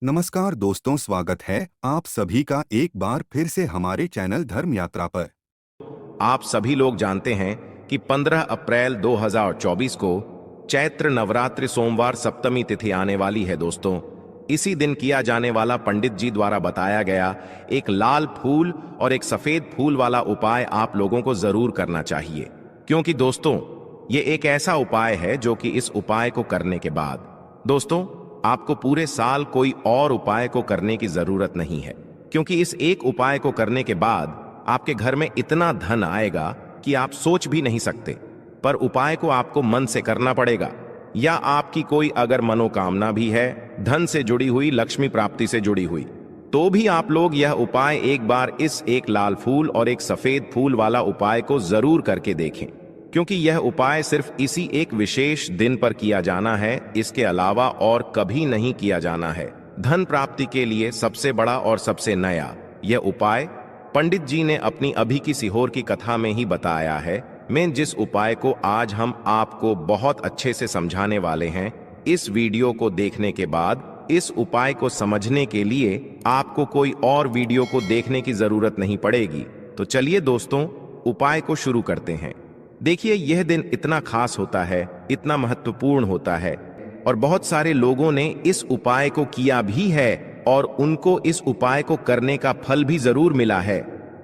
नमस्कार दोस्तों, स्वागत है आप सभी का एक बार फिर से हमारे चैनल धर्म यात्रा पर। आप सभी लोग जानते हैं कि 15 अप्रैल 2024 को चैत्र नवरात्रि सोमवार सप्तमी तिथि आने वाली है। दोस्तों, इसी दिन किया जाने वाला पंडित जी द्वारा बताया गया एक लाल फूल और एक सफेद फूल वाला उपाय आप लोगों को जरूर करना चाहिए, क्योंकि दोस्तों ये एक ऐसा उपाय है जो कि इस उपाय को करने के बाद दोस्तों आपको पूरे साल कोई और उपाय को करने की जरूरत नहीं है, क्योंकि इस एक उपाय को करने के बाद आपके घर में इतना धन आएगा कि आप सोच भी नहीं सकते। पर उपाय को आपको मन से करना पड़ेगा, या आपकी कोई अगर मनोकामना भी है धन से जुड़ी हुई, लक्ष्मी प्राप्ति से जुड़ी हुई, तो भी आप लोग यह उपाय एक बार इस एक लाल फूल और एक सफेद फूल वाला उपाय को जरूर करके देखें, क्योंकि यह उपाय सिर्फ इसी एक विशेष दिन पर किया जाना है, इसके अलावा और कभी नहीं किया जाना है। धन प्राप्ति के लिए सबसे बड़ा और सबसे नया यह उपाय पंडित जी ने अपनी अभी की सीहोर की कथा में ही बताया है। मैं जिस उपाय को आज हम आपको बहुत अच्छे से समझाने वाले हैं, इस वीडियो को देखने के बाद इस उपाय को समझने के लिए आपको कोई और वीडियो को देखने की जरूरत नहीं पड़ेगी। तो चलिए दोस्तों, उपाय को शुरू करते हैं। देखिए, यह दिन इतना खास होता है, इतना महत्वपूर्ण होता है, और बहुत सारे लोगों ने इस उपाय को किया भी है और उनको इस उपाय को करने का फल भी जरूर मिला है।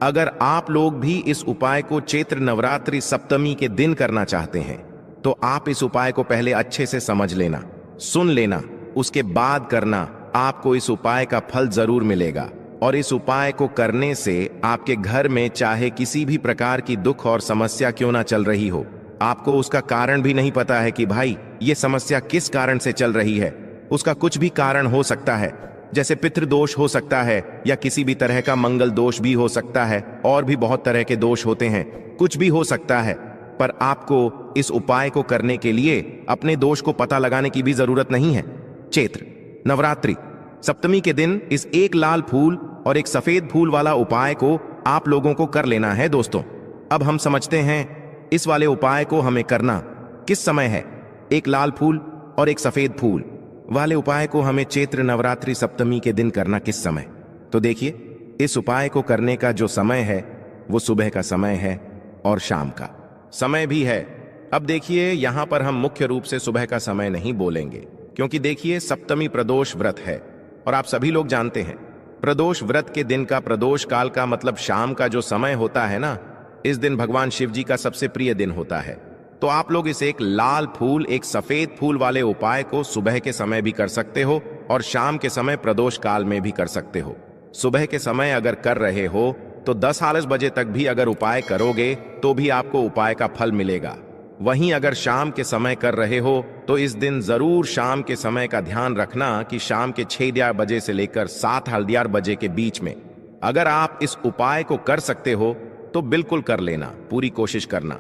अगर आप लोग भी इस उपाय को चैत्र नवरात्रि सप्तमी के दिन करना चाहते हैं, तो आप इस उपाय को पहले अच्छे से समझ लेना, सुन लेना, उसके बाद करना। आपको इस उपाय का फल जरूर मिलेगा, और इस उपाय को करने से आपके घर में चाहे किसी भी प्रकार की दुख और समस्या क्यों ना चल रही हो, आपको उसका कारण भी नहीं पता है कि भाई ये समस्या किस कारण से चल रही है। उसका कुछ भी कारण हो सकता है, जैसे पितृदोष हो सकता है, या किसी भी तरह का मंगल दोष भी हो सकता है, और भी बहुत तरह के दोष होते हैं, कुछ भी हो सकता है। पर आपको इस उपाय को करने के लिए अपने दोष को पता लगाने की भी जरूरत नहीं है। चैत्र नवरात्रि सप्तमी के दिन इस एक लाल फूल और एक सफेद फूल वाला उपाय को आप लोगों को कर लेना है। दोस्तों, अब हम समझते हैं इस वाले उपाय को हमें करना किस समय है। एक लाल फूल और एक सफेद फूल वाले उपाय को हमें चैत्र नवरात्रि सप्तमी के दिन करना किस समय। तो देखिए, इस उपाय को करने का जो समय है वो सुबह का समय है और शाम का समय भी है। अब देखिए, यहां पर हम मुख्य रूप से सुबह का समय नहीं बोलेंगे, क्योंकि देखिए सप्तमी प्रदोष व्रत है, और आप सभी लोग जानते हैं प्रदोष व्रत के दिन का, प्रदोष काल का मतलब शाम का जो समय होता है ना, इस दिन भगवान शिव जी का सबसे प्रिय दिन होता है। तो आप लोग इस एक लाल फूल एक सफेद फूल वाले उपाय को सुबह के समय भी कर सकते हो, और शाम के समय प्रदोष काल में भी कर सकते हो। सुबह के समय अगर कर रहे हो तो 10-11 बजे तक भी अगर उपाय करोगे तो भी आपको उपाय का फल मिलेगा। वहीं अगर शाम के समय कर रहे हो तो इस दिन जरूर शाम के समय का ध्यान रखना कि शाम के 6 बजे से लेकर 7 बजे के बीच में अगर आप इस उपाय को कर सकते हो तो बिल्कुल कर लेना, पूरी कोशिश करना।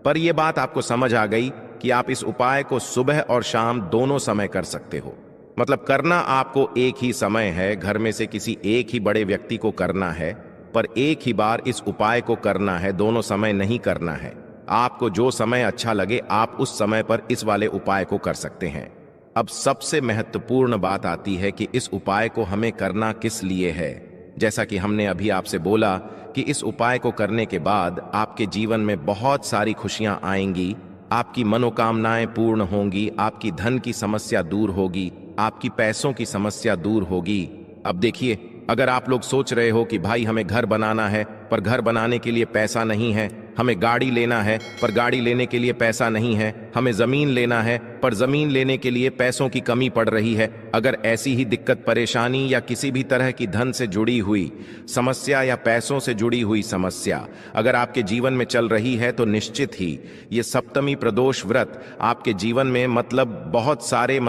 पर यह बात आपको समझ आ गई कि आप इस उपाय को सुबह और शाम दोनों समय कर सकते हो। मतलब करना आपको एक ही समय है, घर में से किसी एक ही बड़े व्यक्ति को करना है, पर एक ही बार इस उपाय को करना है, दोनों समय नहीं करना है। आपको जो समय अच्छा लगे आप उस समय पर इस वाले उपाय को कर सकते हैं। अब सबसे महत्वपूर्ण बात आती है कि इस उपाय को हमें करना किस लिए है। जैसा कि हमने अभी आपसे बोला कि इस उपाय को करने के बाद आपके जीवन में बहुत सारी खुशियां आएंगी, आपकी मनोकामनाएं पूर्ण होंगी, आपकी धन की समस्या दूर होगी, आपकी पैसों की समस्या दूर होगी। अब देखिए, अगर आप लोग सोच रहे हो कि भाई हमें घर बनाना है पर घर बनाने के लिए पैसा नहीं है, हमें गाड़ी लेना है पर गाड़ी लेने के लिए पैसा नहीं है, हमें जमीन लेना है पर जमीन लेने के लिए पैसों की कमी पड़ रही है, अगर ऐसी ही दिक्कत परेशानी या किसी भी तरह की धन से जुड़ी हुई समस्या या पैसों से जुड़ी हुई समस्या अगर आपके जीवन में चल रही है, तो निश्चित ही ये सप्तमी प्रदोष व्रत आपके जीवन में बहुत सारे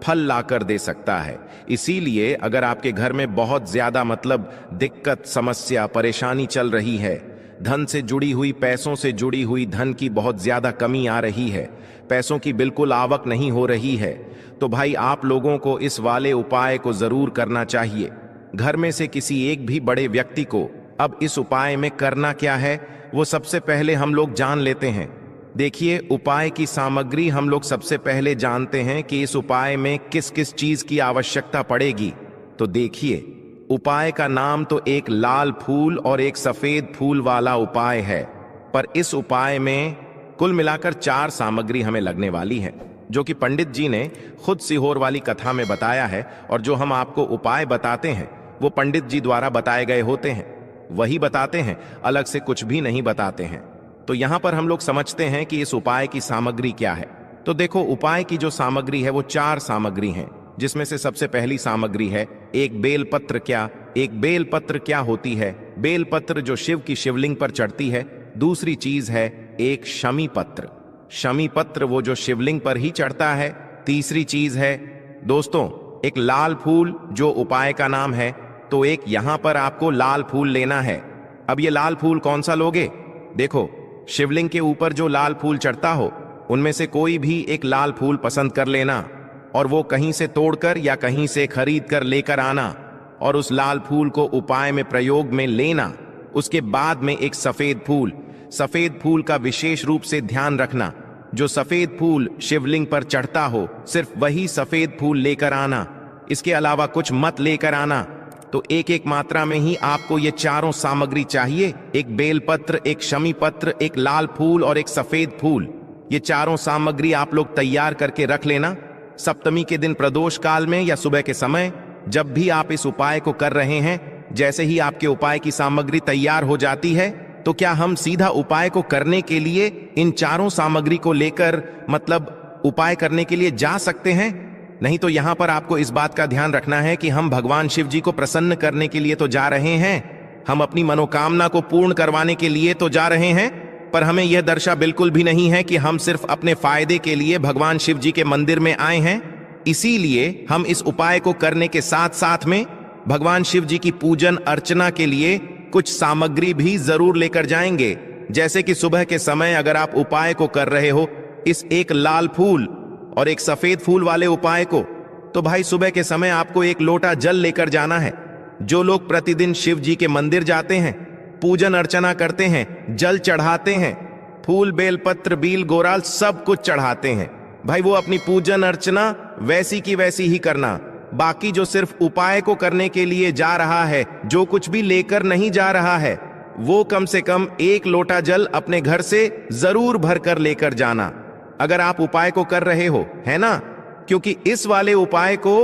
फल लाकर दे सकता है। इसीलिए अगर आपके घर में बहुत ज्यादा दिक्कत, समस्या, परेशानी चल रही है, धन से जुड़ी हुई, पैसों से जुड़ी हुई धन की बहुत ज्यादा कमी आ रही है, पैसों की बिल्कुल आवक नहीं हो रही है, तो भाई आप लोगों को इस वाले उपाय को जरूर करना चाहिए। घर में से किसी एक भी बड़े व्यक्ति को अब इस उपाय में करना क्या है वो सबसे पहले हम लोग जान लेते हैं। देखिए, उपाय की सामग्री हम लोग सबसे पहले जानते हैं कि इस उपाय में किस किस चीज की आवश्यकता पड़ेगी। तो देखिए, उपाय का नाम तो एक लाल फूल और एक सफेद फूल वाला उपाय है, पर इस उपाय में कुल मिलाकर 4 सामग्री हमें लगने वाली है, जो कि पंडित जी ने खुद सीहोर वाली कथा में बताया है। और जो हम आपको उपाय बताते हैं वो पंडित जी द्वारा बताए गए होते हैं, वही बताते हैं, अलग से कुछ भी नहीं बताते हैं। तो यहां पर हम लोग समझते हैं कि इस उपाय की सामग्री क्या है। तो देखो, उपाय की जो सामग्री है वो 4 सामग्री हैं, जिसमें से सबसे पहली सामग्री है एक बेलपत्र। एक बेलपत्र क्या होती है? बेलपत्र जो शिव की शिवलिंग पर चढ़ती है। दूसरी चीज है एक शमी पत्र। शमी पत्र वो जो शिवलिंग पर ही चढ़ता है। तीसरी चीज है दोस्तों एक लाल फूल, जो उपाय का नाम है। तो एक यहां पर आपको लाल फूल लेना है। अब ये लाल फूल कौन सा लोगे? देखो, शिवलिंग के ऊपर जो लाल फूल चढ़ता हो उनमें से कोई भी एक लाल फूल पसंद कर लेना, और वो कहीं से तोड़कर या कहीं से खरीद कर लेकर आना, और उस लाल फूल को उपाय में प्रयोग में लेना। उसके बाद में एक सफेद फूल का विशेष रूप से ध्यान रखना। जो सफेद फूल शिवलिंग पर चढ़ता हो सिर्फ वही सफेद फूल लेकर आना, इसके अलावा कुछ मत लेकर आना। तो एक एक मात्रा में ही आपको ये चारों सामग्री चाहिए। एक बेलपत्र, एक शमी पत्र, एक लाल फूल और एक सफेद फूल। ये चारों सामग्री आप लोग तैयार करके रख लेना। सप्तमी के दिन प्रदोष काल में या सुबह के समय जब भी आप इस उपाय को कर रहे हैं, जैसे ही आपके उपाय की सामग्री तैयार हो जाती है, तो क्या हम सीधा उपाय को करने के लिए इन चारों सामग्री को लेकर मतलब उपाय करने के लिए जा सकते हैं? नहीं तो यहां पर आपको इस बात का ध्यान रखना है कि हम भगवान शिव जी को प्रसन्न करने के लिए तो जा रहे हैं, हम अपनी मनोकामना को पूर्ण करवाने के लिए तो जा रहे हैं, पर हमें यह दर्शा बिल्कुल भी नहीं है कि हम सिर्फ अपने फायदे के लिए भगवान शिव जी के मंदिर में आए हैं। इसीलिए हम इस उपाय को करने के साथ साथ में भगवान शिव जी की पूजन अर्चना के लिए कुछ सामग्री भी जरूर लेकर जाएंगे। जैसे कि सुबह के समय अगर आप उपाय को कर रहे हो इस एक लाल फूल और एक सफेद फूल वाले उपाय को, तो भाई सुबह के समय आपको एक लोटा जल लेकर जाना है। जो लोग प्रतिदिन शिव जी के मंदिर जाते हैं, पूजन अर्चना करते हैं, जल चढ़ाते हैं, फूल बेलपत्र बील गोराल सब कुछ चढ़ाते हैं, भाई वो अपनी पूजन अर्चना वैसी की वैसी ही करना। बाकी जो सिर्फ उपाय को करने के लिए जा रहा है, जो कुछ भी लेकर नहीं जा रहा है, वो कम से कम एक लोटा जल अपने घर से जरूर भरकर लेकर जाना, अगर आप उपाय को कर रहे हो, है ना? क्योंकि इस वाले उपाय को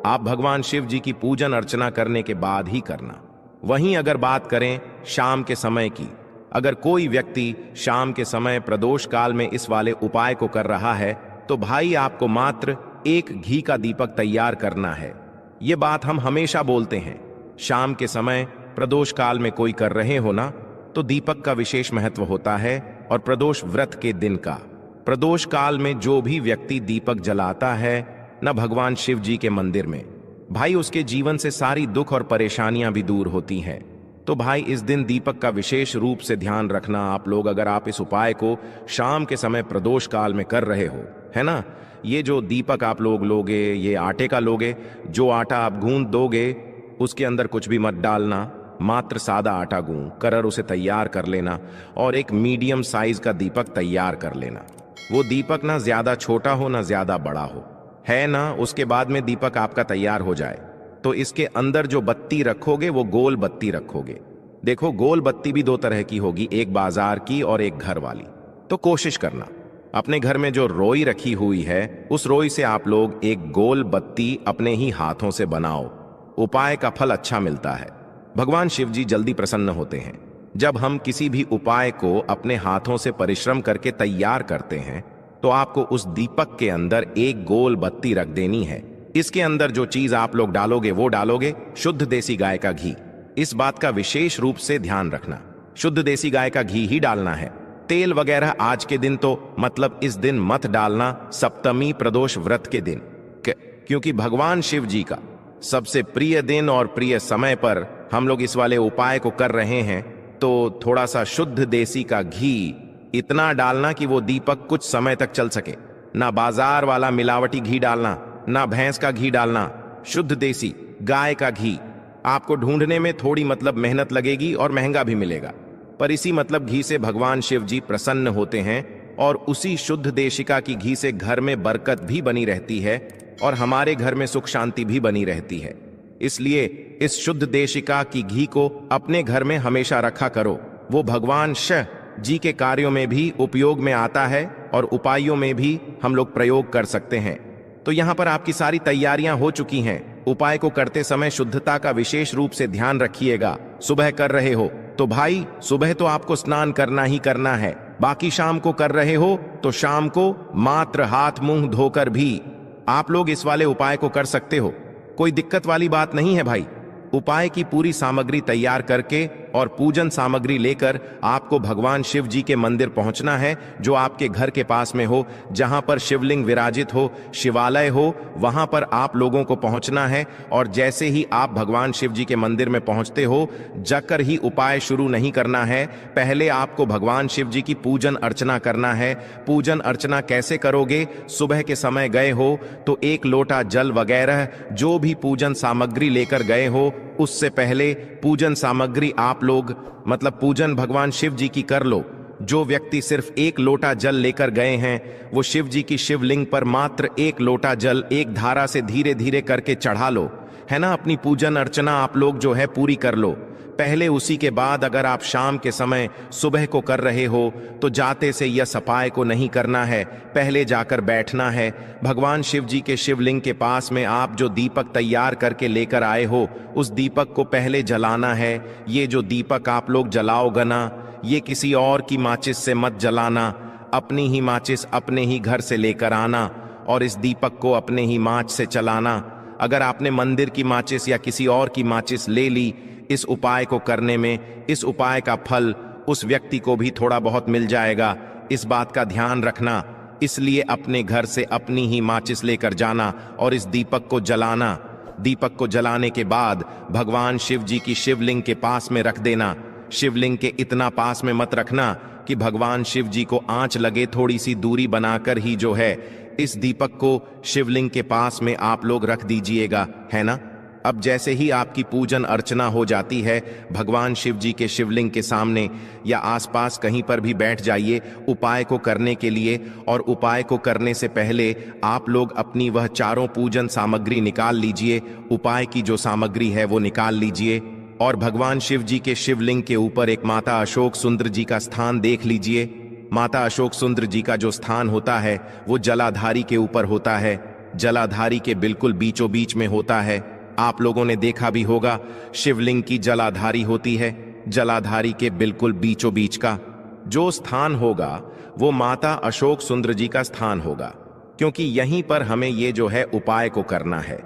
आप भगवान शिव जी की पूजन अर्चना करने के बाद ही करना। वहीं अगर बात करें शाम के समय की, अगर कोई व्यक्ति शाम के समय प्रदोष काल में इस वाले उपाय को कर रहा है, तो भाई आपको मात्र एक घी का दीपक तैयार करना है। ये बात हम हमेशा बोलते हैं। शाम के समय प्रदोष काल में कोई कर रहे हो ना, तो दीपक का विशेष महत्व होता है। और प्रदोष व्रत के दिन का, प्रदोष काल में जो भी व्यक्ति दीपक जलाता है न भगवान शिव जी के मंदिर में, भाई उसके जीवन से सारी दुख और परेशानियां भी दूर होती हैं। तो भाई इस दिन दीपक का विशेष रूप से ध्यान रखना आप लोग, अगर आप इस उपाय को शाम के समय प्रदोष काल में कर रहे हो, है ना? ये जो दीपक आप लोग लोगे, ये आटे का लोगे। जो आटा आप गूंद दोगे उसके अंदर कुछ भी मत डालना, मात्र सादा आटा गूंद कर उसे तैयार कर लेना, और एक मीडियम साइज का दीपक तैयार कर लेना। वो दीपक ना ज्यादा छोटा हो ना ज्यादा बड़ा हो, है ना? उसके बाद में दीपक आपका तैयार हो जाए तो इसके अंदर जो बत्ती रखोगे वो गोल बत्ती रखोगे। देखो, गोल बत्ती भी 2 तरह की होगी, एक बाजार की और एक घर वाली। तो कोशिश करना अपने घर में जो रोई रखी हुई है उस रोई से आप लोग एक गोल बत्ती अपने ही हाथों से बनाओ। उपाय का फल अच्छा मिलता है। भगवान शिव जी जल्दी प्रसन्न होते हैं। जब हम किसी भी उपाय को अपने हाथों से परिश्रम करके तैयार करते हैं, तो आपको उस दीपक के अंदर एक गोल बत्ती रख देनी है। इसके अंदर जो चीज आप लोग डालोगे वो डालोगे शुद्ध देसी गाय का घी। इस बात का विशेष रूप से ध्यान रखना, शुद्ध देसी गाय का घी ही डालना है। तेल वगैरह आज के दिन तो मतलब इस दिन मत डालना, सप्तमी प्रदोष व्रत के दिन, क्योंकि भगवान शिव जी का सबसे प्रिय दिन और प्रिय समय पर हम लोग इस वाले उपाय को कर रहे हैं। तो थोड़ा सा शुद्ध देसी का घी इतना डालना कि वो दीपक कुछ समय तक चल सके। ना बाजार वाला मिलावटी घी डालना, ना भैंस का घी डालना, शुद्ध देसी गाय का घी। आपको ढूंढने में थोड़ी मतलब मेहनत लगेगी और महंगा भी मिलेगा, पर इसी मतलब घी से भगवान शिव जी प्रसन्न होते हैं और उसी शुद्ध देशिका की घी से घर में बरकत भी बनी रहती है और हमारे घर में सुख शांति भी बनी रहती है। इसलिए इस शुद्ध देशिका की घी को अपने घर में हमेशा रखा करो। वो भगवान शिव जी के कार्यों में भी उपयोग में आता है और उपायों में भी हम लोग प्रयोग कर सकते हैं। तो यहाँ पर आपकी सारी तैयारियां हो चुकी हैं। उपाय को करते समय शुद्धता का विशेष रूप से ध्यान रखिएगा। सुबह कर रहे हो तो भाई सुबह तो आपको स्नान करना ही करना है, बाकी शाम को कर रहे हो तो शाम को मात्र हाथ मुंह धोकर भी आप लोग इस वाले उपाय को कर सकते हो। कोई दिक्कत वाली बात नहीं है भाई। उपाय की पूरी सामग्री तैयार करके और पूजन सामग्री लेकर आपको भगवान शिव जी के मंदिर पहुंचना है, जो आपके घर के पास में हो, जहां पर शिवलिंग विराजित हो, शिवालय हो, वहां पर आप लोगों को पहुंचना है। और जैसे ही आप भगवान शिव जी के मंदिर में पहुंचते हो, जाकर ही उपाय शुरू नहीं करना है। पहले आपको भगवान शिव जी की पूजन अर्चना करना है। पूजन अर्चना कैसे करोगे? सुबह के समय गए हो तो 1 लोटा जल वगैरह जो भी पूजन सामग्री लेकर गए हो, उससे पहले पूजन सामग्री आप लोग मतलब पूजन भगवान शिव जी की कर लो। जो व्यक्ति सिर्फ 1 लोटा जल लेकर गए हैं, वो शिव जी की शिवलिंग पर मात्र 1 लोटा जल एक धारा से धीरे धीरे करके चढ़ा लो, है ना। अपनी पूजन अर्चना आप लोग जो है पूरी कर लो पहले। उसी के बाद अगर आप शाम के समय सुबह को कर रहे हो तो जाते से यह सफाई को नहीं करना है, पहले जाकर बैठना है। भगवान शिव जी के शिवलिंग के पास में आप जो दीपक तैयार करके लेकर आए हो, उस दीपक को पहले जलाना है। ये जो दीपक आप लोग जलाओगे ना, ये किसी और की माचिस से मत जलाना, अपनी ही माचिस अपने ही घर से लेकर आना और इस दीपक को अपने ही माच से चलाना। अगर आपने मंदिर की माचिस या किसी और की माचिस ले ली, इस उपाय को करने में इस उपाय का फल उस व्यक्ति को भी थोड़ा बहुत मिल जाएगा। इस बात का ध्यान रखना। इसलिए अपने घर से अपनी ही माचिस लेकर जाना और इस दीपक को जलाना। दीपक को जलाने के बाद भगवान शिव जी की शिवलिंग के पास में रख देना। शिवलिंग के इतना पास में मत रखना कि भगवान शिव जी को आंच लगे, थोड़ी सी दूरी बनाकर ही जो है इस दीपक को शिवलिंग के पास में आप लोग रख दीजिएगा, है ना। अब जैसे ही आपकी पूजन अर्चना हो जाती है, भगवान शिव जी के शिवलिंग के सामने या आसपास कहीं पर भी बैठ जाइए उपाय को करने के लिए। और उपाय को करने से पहले आप लोग अपनी वह चारों पूजन सामग्री निकाल लीजिए। उपाय की जो सामग्री है वो निकाल लीजिए और भगवान शिव जी के शिवलिंग के ऊपर एक माता अशोक सुंदर जी का स्थान देख लीजिए। माता अशोक सुंदर जी का जो स्थान होता है वो जलाधारी के ऊपर होता है, जलाधारी के बिल्कुल बीचों बीच में होता है। आप लोगों ने देखा भी होगा शिवलिंग की जलाधारी होती है, जलाधारी के बिल्कुल बीचों बीच का जो स्थान होगा वो माता अशोक सुंदर जी का स्थान होगा, क्योंकि यहीं पर हमें ये जो है उपाय को करना है।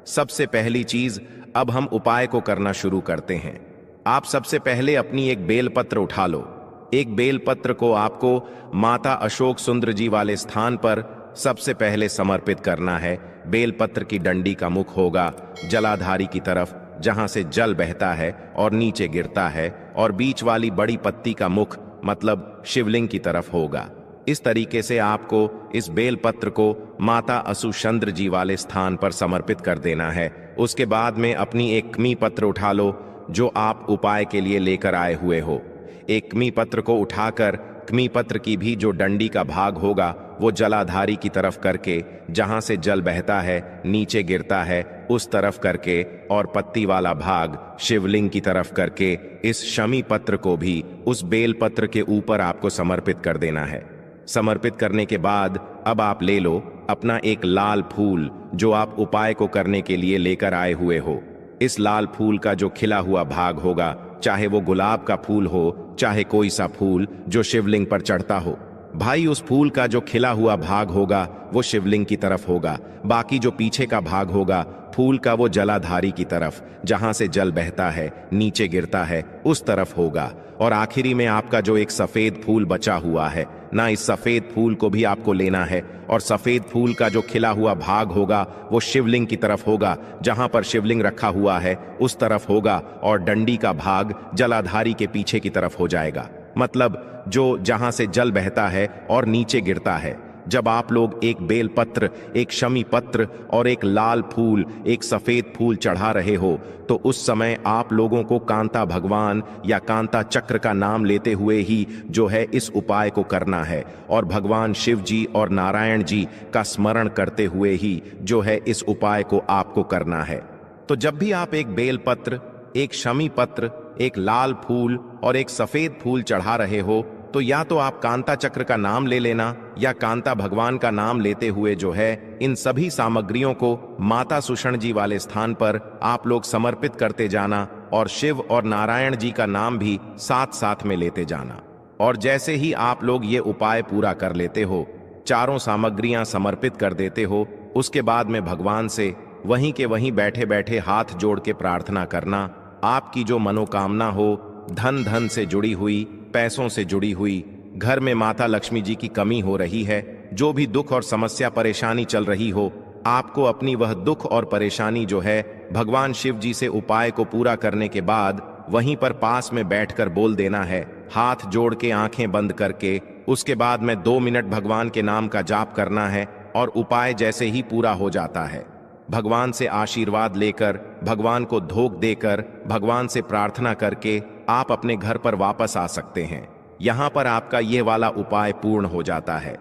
सबसे पहली चीज, अब हम उपाय को करना शुरू करते हैं। आप सबसे पहले अपनी एक बेलपत्र उठा लो। एक बेलपत्र को आपको माता अशोक सुंदर जी वाले स्थान पर सबसे पहले समर्पित करना है। बेलपत्र की डंडी का मुख होगा जलाधारी की तरफ, जहां से जल बहता है और नीचे गिरता है, और बीच वाली बड़ी पत्ती का मुख मतलब शिवलिंग की तरफ होगा। इस तरीके से आपको इस बेलपत्र को माता अशुचंद्र जी वाले स्थान पर समर्पित कर देना है। उसके बाद में अपनी एक कमी पत्र उठा लो जो आप उपाय के लिए लेकर आए हुए हो। एक कमी पत्र को उठाकर कमी पत्र की भी जो डंडी का भाग होगा वो जलाधारी की तरफ करके, जहां से जल बहता है नीचे गिरता है उस तरफ करके, और पत्ती वाला भाग शिवलिंग की तरफ करके इस शमी पत्र को भी उस बेल पत्र के ऊपर आपको समर्पित कर देना है। समर्पित करने के बाद अब आप ले लो अपना एक लाल फूल जो आप उपाय को करने के लिए लेकर आए हुए हो। इस लाल फूल का जो खिला हुआ भाग होगा, चाहे वो गुलाब का फूल हो, चाहे कोई सा फूल जो शिवलिंग पर चढ़ता हो, भाई उस फूल का जो खिला हुआ भाग होगा वो शिवलिंग की तरफ होगा। बाकी जो पीछे का भाग होगा फूल का वो जलाधारी की तरफ, जहां से जल बहता है नीचे गिरता है उस तरफ होगा। और आखिरी में आपका जो एक सफेद फूल बचा हुआ है ना, इस सफेद फूल को भी आपको लेना है और सफेद फूल का जो खिला हुआ भाग होगा वो शिवलिंग की तरफ होगा, जहां पर शिवलिंग रखा हुआ है उस तरफ होगा, और डंडी का भाग जलाधारी के पीछे की तरफ हो जाएगा। मतलब जो जहां से जल बहता है और नीचे गिरता है, जब आप लोग एक बेलपत्र, एक शमी पत्र और एक लाल फूल, एक सफेद फूल चढ़ा रहे हो, तो उस समय आप लोगों को कांता भगवान या कांता चक्र का नाम लेते हुए ही जो है इस उपाय को करना है, और भगवान शिव जी और नारायण जी का स्मरण करते हुए ही जो है इस उपाय को आपको करना है। तो जब भी आप एक बेलपत्र, एक शमी पत्र, एक लाल फूल और एक सफेद फूल चढ़ा रहे हो, तो या तो आप कांता चक्र का नाम ले लेना या कांता भगवान का नाम लेते हुए जो है इन सभी सामग्रियों को माता सुषण जी वाले स्थान पर आप लोग समर्पित करते जाना, और शिव और नारायण जी का नाम भी साथ साथ में लेते जाना। और जैसे ही आप लोग ये उपाय पूरा कर लेते हो, चारों सामग्रियां समर्पित कर देते हो, उसके बाद में भगवान से वहीं के वहीं बैठे बैठे हाथ जोड़ के प्रार्थना करना, आपकी जो मनोकामना हो, धन से जुड़ी हुई, पैसों से जुड़ी हुई, घर में माता लक्ष्मी जी की कमी हो रही है, जो भी दुख और समस्या परेशानी चल रही हो, आपको अपनी वह दुख और परेशानी जो है भगवान शिव जी से उपाय को पूरा करने के बाद वहीं पर पास में बैठकर बोल देना है, हाथ जोड़ के आंखें बंद करके। उसके बाद में 2 मिनट भगवान के नाम का जाप करना है, और उपाय जैसे ही पूरा हो जाता है, भगवान से आशीर्वाद लेकर, भगवान को धोख देकर, भगवान से प्रार्थना करके आप अपने घर पर वापस आ सकते हैं। यहां पर आपका यह वाला उपाय पूर्ण हो जाता है।